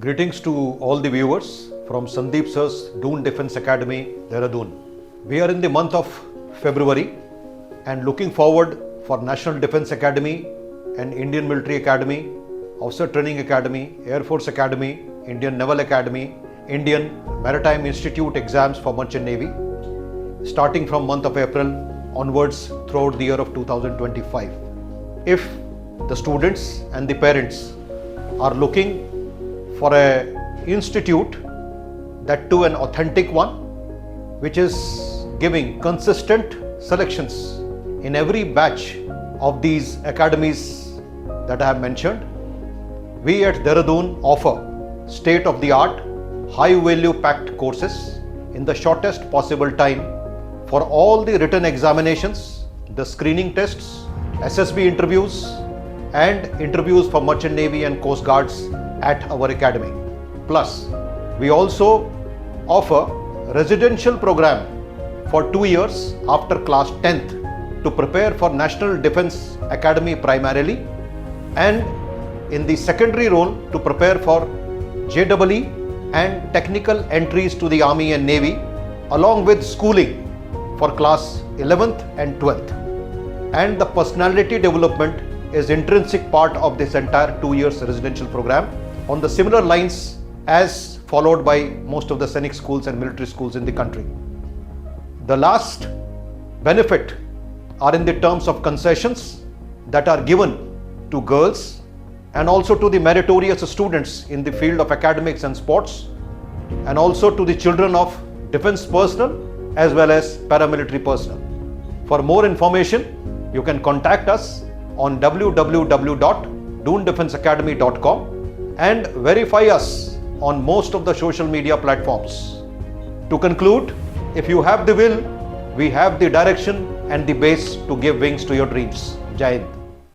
Greetings to all the viewers from Sandeep Sir's Doon Defence Academy, Doon. We are in the month of February and looking forward for National Defence Academy and Indian Military Academy, Officer Training Academy, Air Force Academy, Indian Naval Academy, Indian Maritime Institute exams for Merchant Navy, starting from month of April onwards throughout the year of 2025. If the students and the parents are looking for an institute, that too an authentic one, which is giving consistent selections in every batch of these academies that I have mentioned, we at Doon offer state-of-the-art, high-value packed courses in the shortest possible time for all the written examinations, the screening tests, SSB interviews, and interviews for Merchant Navy and Coast Guards at our academy. Plus, we also offer residential program for 2 years after class 10th to prepare for National Defence Academy primarily, and in the secondary role to prepare for JEE and technical entries to the Army and Navy, along with schooling for class 11th and 12th. And the personality development is intrinsic part of this entire 2 years residential program on the similar lines as followed by most of the scenic schools and military schools in the country. The last benefit are in the terms of concessions that are given to girls and also to the meritorious students in the field of academics and sports, and also to the children of defense personnel as well as paramilitary personnel. For more information, you can contact us on www.doondefenseacademy.com and verify us on most of the social media platforms. To conclude, if you have the will, we have the direction and the base to give wings to your dreams. Jai Hind.